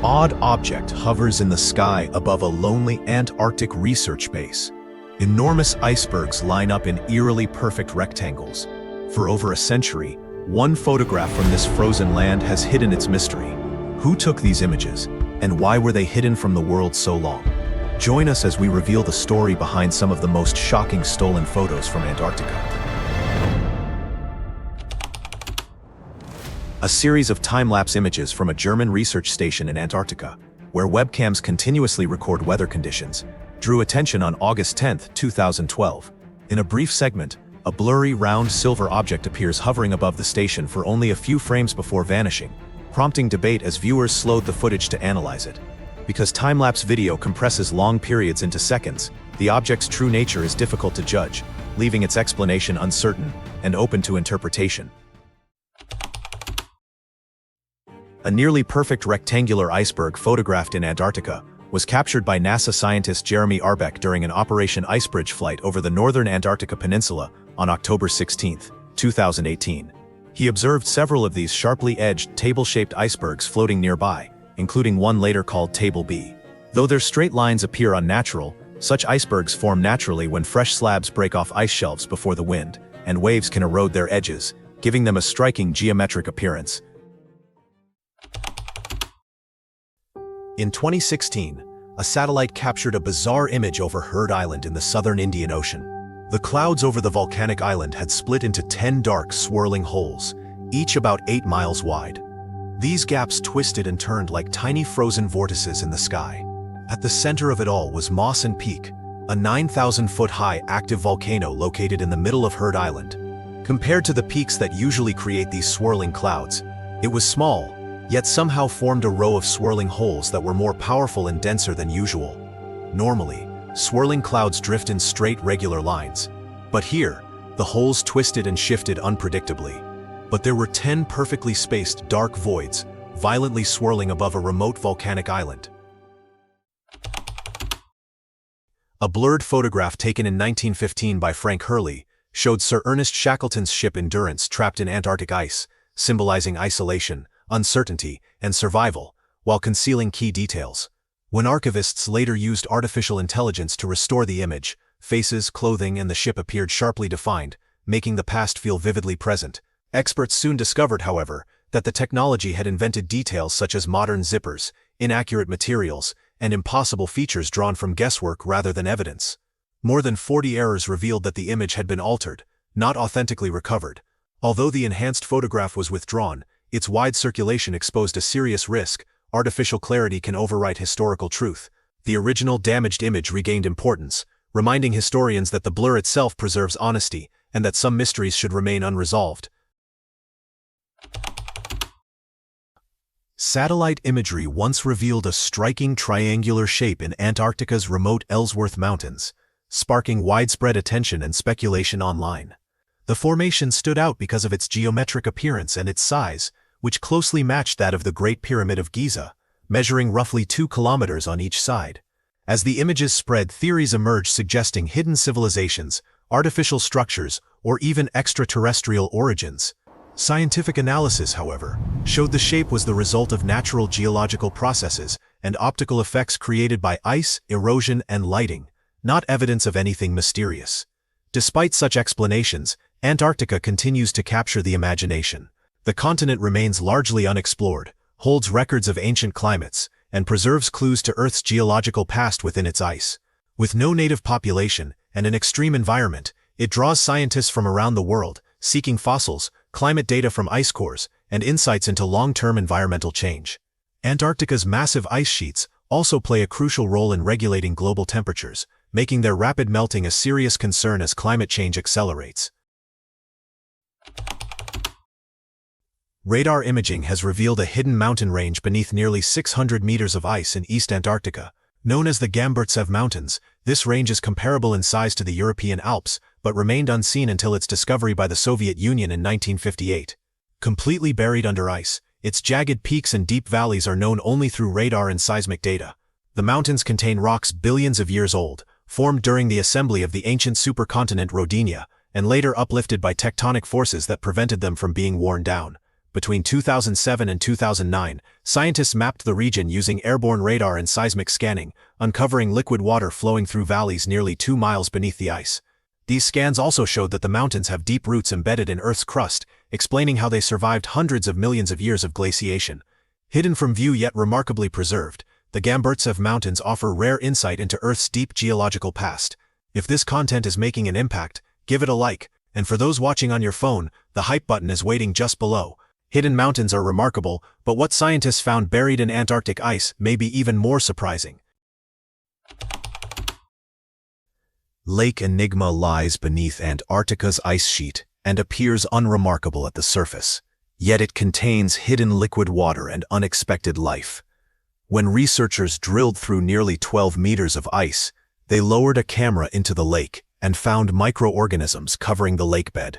odd object hovers in the sky above a lonely Antarctic research base. Enormous icebergs line up in eerily perfect rectangles. For over a century, one photograph from this frozen land has hidden its mystery. Who took these images, and why were they hidden from the world so long? Join us as we reveal the story behind some of the most shocking stolen photos from Antarctica. A series of time-lapse images from a German research station in Antarctica, where webcams continuously record weather conditions, drew attention on August 10, 2012. In a brief segment, a blurry, round silver object appears hovering above the station for only a few frames before vanishing, prompting debate as viewers slowed the footage to analyze it. Because time-lapse video compresses long periods into seconds, the object's true nature is difficult to judge, leaving its explanation uncertain and open to interpretation. A nearly perfect rectangular iceberg photographed in Antarctica was captured by NASA scientist Jeremy Arbeck during an Operation Icebridge flight over the northern Antarctica Peninsula on October 16, 2018. He observed several of these sharply edged, table-shaped icebergs floating nearby, including one later called Table B. Though their straight lines appear unnatural, such icebergs form naturally when fresh slabs break off ice shelves before the wind, and waves can erode their edges, giving them a striking geometric appearance. In 2016, a satellite captured a bizarre image over Heard Island in the southern Indian Ocean. The clouds over the volcanic island had split into 10 dark, swirling holes, each about 8 miles wide. These gaps twisted and turned like tiny frozen vortices in the sky. At the center of it all was Mawson Peak, a 9,000-foot-high active volcano located in the middle of Heard Island. Compared to the peaks that usually create these swirling clouds, it was small, yet somehow formed a row of swirling holes that were more powerful and denser than usual. Normally, swirling clouds drift in straight, regular lines. But here, the holes twisted and shifted unpredictably. But there were 10 perfectly spaced dark voids, violently swirling above a remote volcanic island. A blurred photograph taken in 1915 by Frank Hurley showed Sir Ernest Shackleton's ship Endurance trapped in Antarctic ice, symbolizing isolation, uncertainty, and survival, while concealing key details. When archivists later used artificial intelligence to restore the image, faces, clothing, and the ship appeared sharply defined, making the past feel vividly present. Experts soon discovered, however, that the technology had invented details such as modern zippers, inaccurate materials, and impossible features drawn from guesswork rather than evidence. More than 40 errors revealed that the image had been altered, not authentically recovered. Although the enhanced photograph was withdrawn, its wide circulation exposed a serious risk. Artificial clarity can overwrite historical truth. The original damaged image regained importance, reminding historians that the blur itself preserves honesty, and that some mysteries should remain unresolved. Satellite imagery once revealed a striking triangular shape in Antarctica's remote Ellsworth Mountains, sparking widespread attention and speculation online. The formation stood out because of its geometric appearance and its size, which closely matched that of the Great Pyramid of Giza, measuring roughly 2 kilometers on each side. As the images spread, theories emerged suggesting hidden civilizations, artificial structures, or even extraterrestrial origins. Scientific analysis, however, showed the shape was the result of natural geological processes and optical effects created by ice, erosion, and lighting, not evidence of anything mysterious. Despite such explanations, Antarctica continues to capture the imagination. The continent remains largely unexplored, holds records of ancient climates, and preserves clues to Earth's geological past within its ice. With no native population and an extreme environment, it draws scientists from around the world, seeking fossils, climate data from ice cores, and insights into long-term environmental change. Antarctica's massive ice sheets also play a crucial role in regulating global temperatures, making their rapid melting a serious concern as climate change accelerates. Radar imaging has revealed a hidden mountain range beneath nearly 600 meters of ice in East Antarctica. Known as the Gamburtsev Mountains, this range is comparable in size to the European Alps, but remained unseen until its discovery by the Soviet Union in 1958. Completely buried under ice, its jagged peaks and deep valleys are known only through radar and seismic data. The mountains contain rocks billions of years old, formed during the assembly of the ancient supercontinent Rodinia, and later uplifted by tectonic forces that prevented them from being worn down. Between 2007 and 2009, scientists mapped the region using airborne radar and seismic scanning, uncovering liquid water flowing through valleys nearly 2 miles beneath the ice. These scans also showed that the mountains have deep roots embedded in Earth's crust, explaining how they survived hundreds of millions of years of glaciation. Hidden from view yet remarkably preserved, the Gamburtsev Mountains offer rare insight into Earth's deep geological past. If this content is making an impact, give it a like, and for those watching on your phone, the hype button is waiting just below. Hidden mountains are remarkable, but what scientists found buried in Antarctic ice may be even more surprising. Lake Enigma lies beneath Antarctica's ice sheet and appears unremarkable at the surface, yet it contains hidden liquid water and unexpected life. When researchers drilled through nearly 12 meters of ice, they lowered a camera into the lake and found microorganisms covering the lakebed.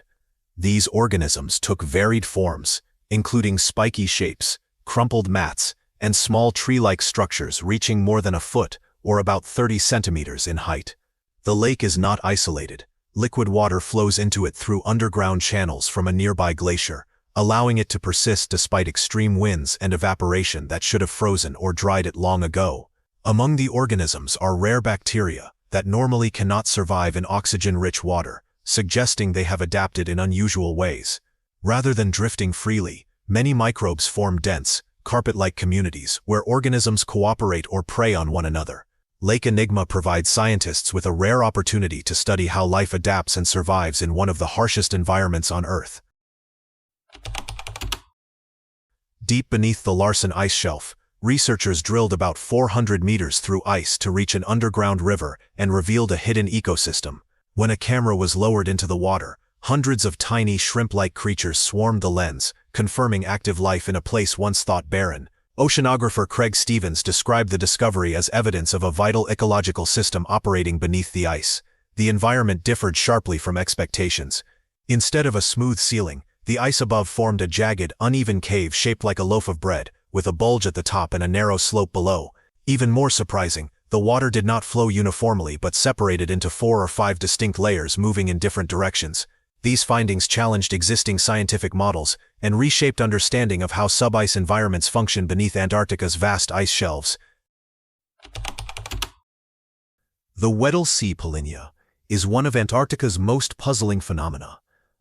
These organisms took varied forms, including spiky shapes, crumpled mats, and small tree-like structures reaching more than a foot or about 30 centimeters in height. The lake is not isolated. Liquid water flows into it through underground channels from a nearby glacier, allowing it to persist despite extreme winds and evaporation that should have frozen or dried it long ago. Among the organisms are rare bacteria that normally cannot survive in oxygen-rich water, suggesting they have adapted in unusual ways. Rather than drifting freely, many microbes form dense, carpet-like communities where organisms cooperate or prey on one another. Lake Enigma provides scientists with a rare opportunity to study how life adapts and survives in one of the harshest environments on Earth. Deep beneath the Larsen ice shelf, researchers drilled about 400 meters through ice to reach an underground river and revealed a hidden ecosystem. When a camera was lowered into the water, hundreds of tiny shrimp-like creatures swarmed the lens, confirming active life in a place once thought barren. Oceanographer Craig Stevens described the discovery as evidence of a vital ecological system operating beneath the ice. The environment differed sharply from expectations. Instead of a smooth ceiling, the ice above formed a jagged, uneven cave shaped like a loaf of bread, with a bulge at the top and a narrow slope below. Even more surprising, the water did not flow uniformly but separated into 4 or 5 distinct layers moving in different directions. These findings challenged existing scientific models and reshaped understanding of how sub-ice environments function beneath Antarctica's vast ice shelves. The Weddell Polynya is one of Antarctica's most puzzling phenomena,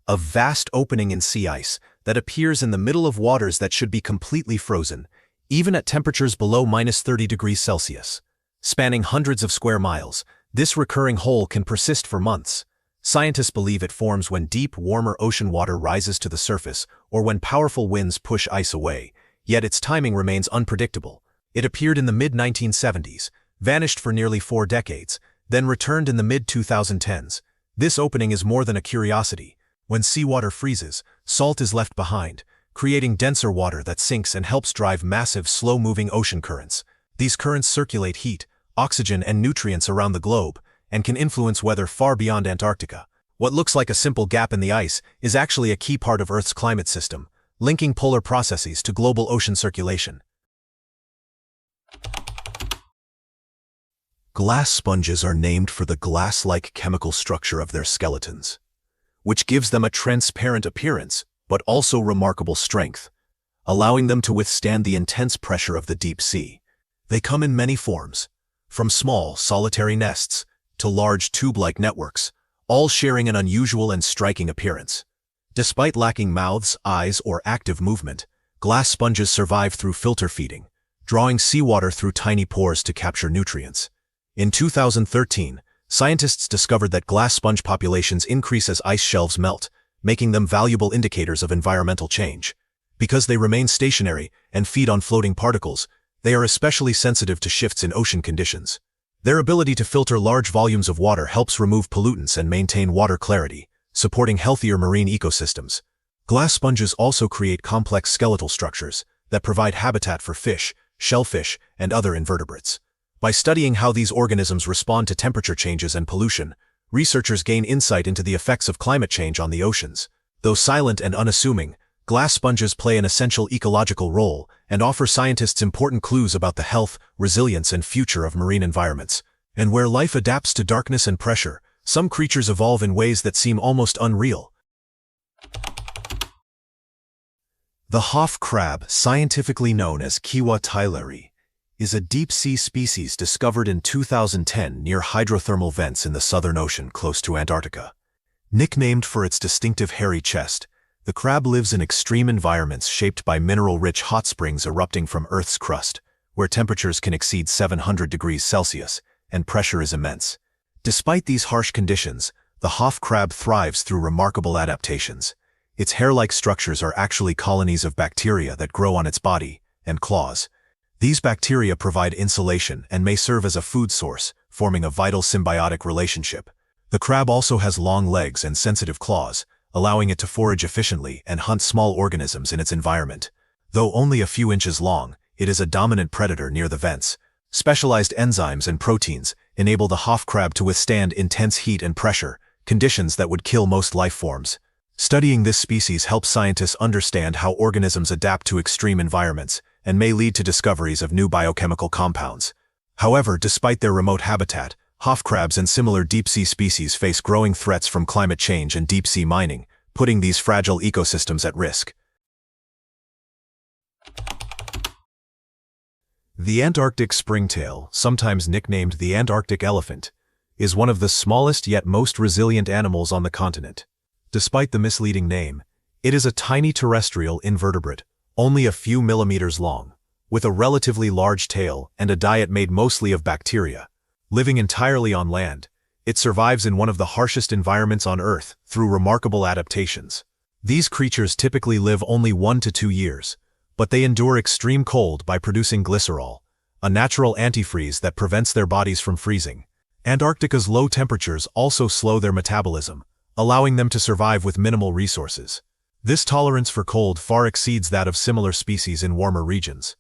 a vast opening in sea ice that appears in the middle of waters that should be completely frozen, even at temperatures below -30 degrees Celsius. Spanning hundreds of square miles, this recurring hole can persist for months. Scientists believe it forms when deep, warmer ocean water rises to the surface or when powerful winds push ice away, yet its timing remains unpredictable. It appeared in the mid-1970s, vanished for nearly 4 decades, then returned in the mid-2010s. This opening is more than a curiosity. When seawater freezes, salt is left behind, creating denser water that sinks and helps drive massive, slow-moving ocean currents. These currents circulate heat, oxygen, and nutrients around the globe, and can influence weather far beyond Antarctica. What looks like a simple gap in the ice is actually a key part of Earth's climate system, linking polar processes to global ocean circulation. Glass sponges are named for the glass-like chemical structure of their skeletons, which gives them a transparent appearance, but also remarkable strength, allowing them to withstand the intense pressure of the deep sea. They come in many forms, from small, solitary nests to large tube-like networks, all sharing an unusual and striking appearance. Despite lacking mouths, eyes, or active movement, glass sponges survive through filter feeding, drawing seawater through tiny pores to capture nutrients. In 2013, scientists discovered that glass sponge populations increase as ice shelves melt, making them valuable indicators of environmental change. Because they remain stationary and feed on floating particles, they are especially sensitive to shifts in ocean conditions. Their ability to filter large volumes of water helps remove pollutants and maintain water clarity, supporting healthier marine ecosystems. Glass sponges also create complex skeletal structures that provide habitat for fish, shellfish, and other invertebrates. By studying how these organisms respond to temperature changes and pollution, researchers gain insight into the effects of climate change on the oceans. Though silent and unassuming, glass sponges play an essential ecological role and offer scientists important clues about the health, resilience, and future of marine environments. And where life adapts to darkness and pressure, some creatures evolve in ways that seem almost unreal. The Hof crab, scientifically known as Kiwa tyleri, is a deep-sea species discovered in 2010 near hydrothermal vents in the Southern Ocean close to Antarctica. Nicknamed for its distinctive hairy chest, the crab lives in extreme environments shaped by mineral-rich hot springs erupting from Earth's crust, where temperatures can exceed 700 degrees Celsius and pressure is immense. Despite these harsh conditions, the Hof crab thrives through remarkable adaptations. Its hair-like structures are actually colonies of bacteria that grow on its body and claws. These bacteria provide insulation and may serve as a food source, forming a vital symbiotic relationship. The crab also has long legs and sensitive claws, allowing it to forage efficiently and hunt small organisms in its environment. Though only a few inches long, it is a dominant predator near the vents. Specialized enzymes and proteins enable the Hof crab to withstand intense heat and pressure, conditions that would kill most life forms. Studying this species helps scientists understand how organisms adapt to extreme environments and may lead to discoveries of new biochemical compounds. However, despite their remote habitat, Hof crabs and similar deep-sea species face growing threats from climate change and deep-sea mining, putting these fragile ecosystems at risk. The Antarctic springtail, sometimes nicknamed the Antarctic elephant, is one of the smallest yet most resilient animals on the continent. Despite the misleading name, it is a tiny terrestrial invertebrate, only a few millimeters long, with a relatively large tail and a diet made mostly of bacteria. Living entirely on land, it survives in one of the harshest environments on Earth through remarkable adaptations. These creatures typically live only 1 to 2 years, but they endure extreme cold by producing glycerol, a natural antifreeze that prevents their bodies from freezing. Antarctica's low temperatures also slow their metabolism, allowing them to survive with minimal resources. This tolerance for cold far exceeds that of similar species in warmer regions.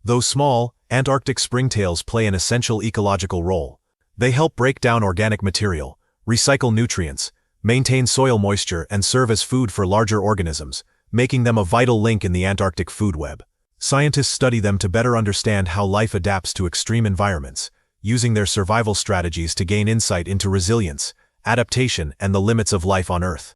Though small, Antarctic springtails play an essential ecological role. They help break down organic material, recycle nutrients, maintain soil moisture, and serve as food for larger organisms, making them a vital link in the Antarctic food web. Scientists study them to better understand how life adapts to extreme environments, using their survival strategies to gain insight into resilience, adaptation, and the limits of life on Earth.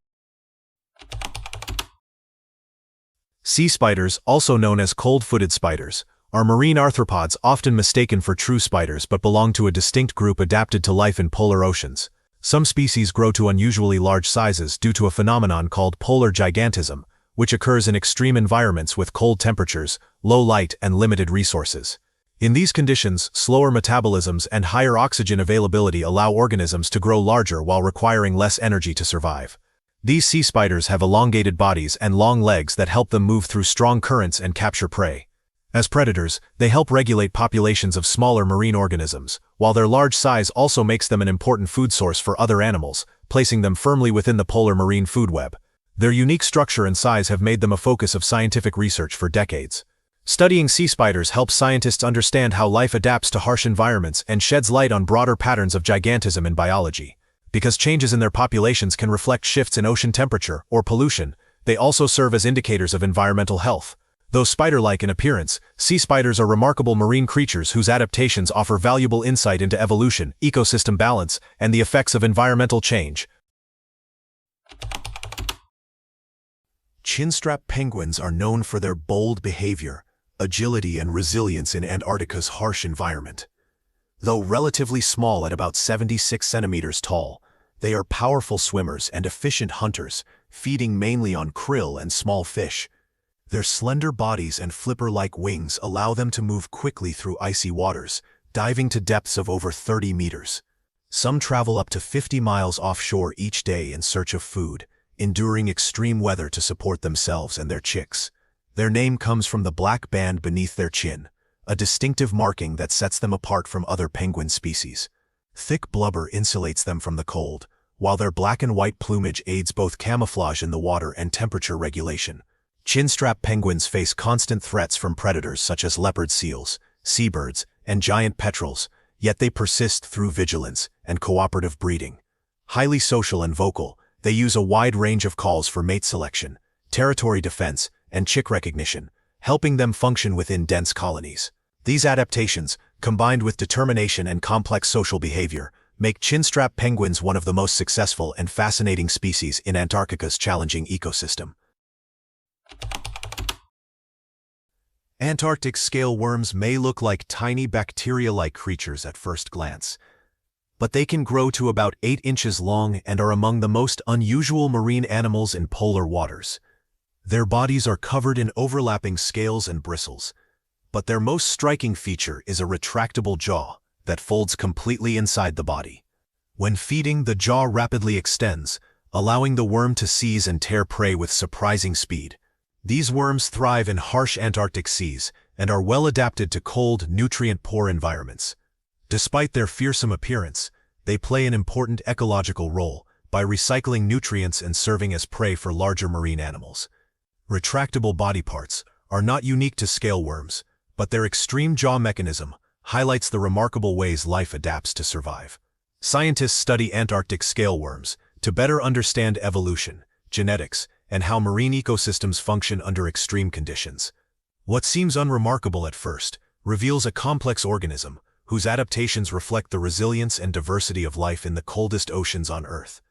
Sea spiders, also known as cold-footed spiders, are marine arthropods often mistaken for true spiders but belong to a distinct group adapted to life in polar oceans. Some species grow to unusually large sizes due to a phenomenon called polar gigantism, which occurs in extreme environments with cold temperatures, low light, and limited resources. In these conditions, slower metabolisms and higher oxygen availability allow organisms to grow larger while requiring less energy to survive. These sea spiders have elongated bodies and long legs that help them move through strong currents and capture prey. As predators, they help regulate populations of smaller marine organisms, while their large size also makes them an important food source for other animals, placing them firmly within the polar marine food web. Their unique structure and size have made them a focus of scientific research for decades. Studying sea spiders helps scientists understand how life adapts to harsh environments and sheds light on broader patterns of gigantism in biology. Because changes in their populations can reflect shifts in ocean temperature or pollution, they also serve as indicators of environmental health. Though spider-like in appearance, sea spiders are remarkable marine creatures whose adaptations offer valuable insight into evolution, ecosystem balance, and the effects of environmental change. Chinstrap penguins are known for their bold behavior, agility, and resilience in Antarctica's harsh environment. Though relatively small at about 76 centimeters tall, they are powerful swimmers and efficient hunters, feeding mainly on krill and small fish. Their slender bodies and flipper-like wings allow them to move quickly through icy waters, diving to depths of over 30 meters. Some travel up to 50 miles offshore each day in search of food, enduring extreme weather to support themselves and their chicks. Their name comes from the black band beneath their chin, a distinctive marking that sets them apart from other penguin species. Thick blubber insulates them from the cold, while their black and white plumage aids both camouflage in the water and temperature regulation. Chinstrap penguins face constant threats from predators such as leopard seals, seabirds, and giant petrels, yet they persist through vigilance and cooperative breeding. Highly social and vocal, they use a wide range of calls for mate selection, territory defense, and chick recognition, helping them function within dense colonies. These adaptations, combined with determination and complex social behavior, make chinstrap penguins one of the most successful and fascinating species in Antarctica's challenging ecosystem. Antarctic scale worms may look like tiny bacteria-like creatures at first glance, but they can grow to about 8 inches long and are among the most unusual marine animals in polar waters. Their bodies are covered in overlapping scales and bristles, but their most striking feature is a retractable jaw that folds completely inside the body. When feeding, the jaw rapidly extends, allowing the worm to seize and tear prey with surprising speed. These worms thrive in harsh Antarctic seas and are well adapted to cold, nutrient-poor environments. Despite their fearsome appearance, they play an important ecological role by recycling nutrients and serving as prey for larger marine animals. Retractable body parts are not unique to scale worms, but their extreme jaw mechanism highlights the remarkable ways life adapts to survive. Scientists study Antarctic scale worms to better understand evolution, genetics, and how marine ecosystems function under extreme conditions. What seems unremarkable at first reveals a complex organism whose adaptations reflect the resilience and diversity of life in the coldest oceans on Earth.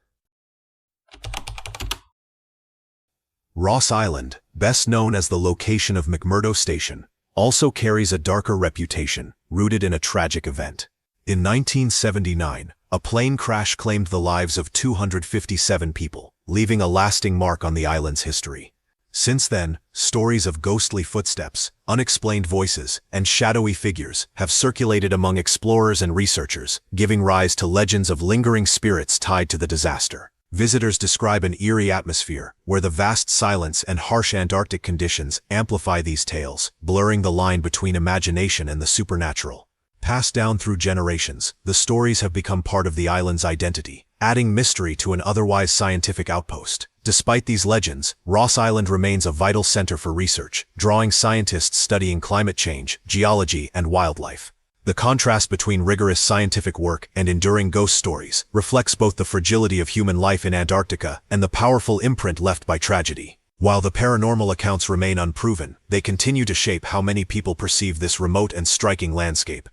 Ross Island, best known as the location of McMurdo Station, also carries a darker reputation, rooted in a tragic event. In 1979, a plane crash claimed the lives of 257 people, leaving a lasting mark on the island's history. Since then, stories of ghostly footsteps, unexplained voices, and shadowy figures have circulated among explorers and researchers, giving rise to legends of lingering spirits tied to the disaster. Visitors describe an eerie atmosphere, where the vast silence and harsh Antarctic conditions amplify these tales, blurring the line between imagination and the supernatural. Passed down through generations, the stories have become part of the island's identity, adding mystery to an otherwise scientific outpost. Despite these legends, Ross Island remains a vital center for research, drawing scientists studying climate change, geology, and wildlife. The contrast between rigorous scientific work and enduring ghost stories reflects both the fragility of human life in Antarctica and the powerful imprint left by tragedy. While the paranormal accounts remain unproven, they continue to shape how many people perceive this remote and striking landscape.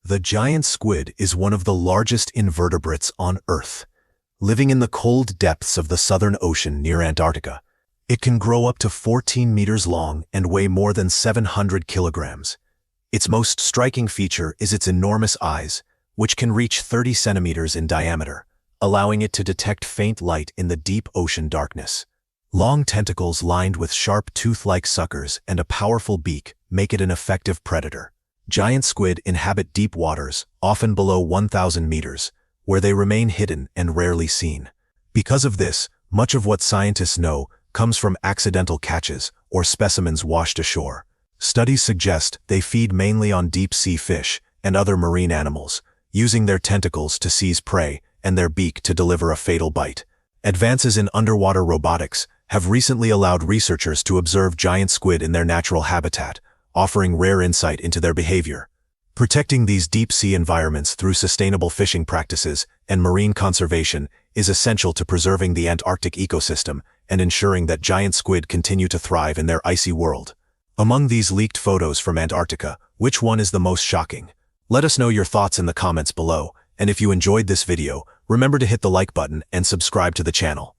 The giant squid is one of the largest invertebrates on Earth. Living in the cold depths of the Southern Ocean near Antarctica, it can grow up to 14 meters long and weigh more than 700 kilograms. Its most striking feature is its enormous eyes, which can reach 30 centimeters in diameter, allowing it to detect faint light in the deep ocean darkness. Long tentacles lined with sharp tooth-like suckers and a powerful beak make it an effective predator. Giant squid inhabit deep waters, often below 1,000 meters, where they remain hidden and rarely seen. Because of this, much of what scientists know comes from accidental catches or specimens washed ashore. Studies suggest they feed mainly on deep-sea fish and other marine animals, using their tentacles to seize prey and their beak to deliver a fatal bite. Advances in underwater robotics have recently allowed researchers to observe giant squid in their natural habitat, offering rare insight into their behavior. Protecting these deep-sea environments through sustainable fishing practices and marine conservation is essential to preserving the Antarctic ecosystem and ensuring that giant squid continue to thrive in their icy world. Among these leaked photos from Antarctica, which one is the most shocking? Let us know your thoughts in the comments below, and if you enjoyed this video, remember to hit the like button and subscribe to the channel.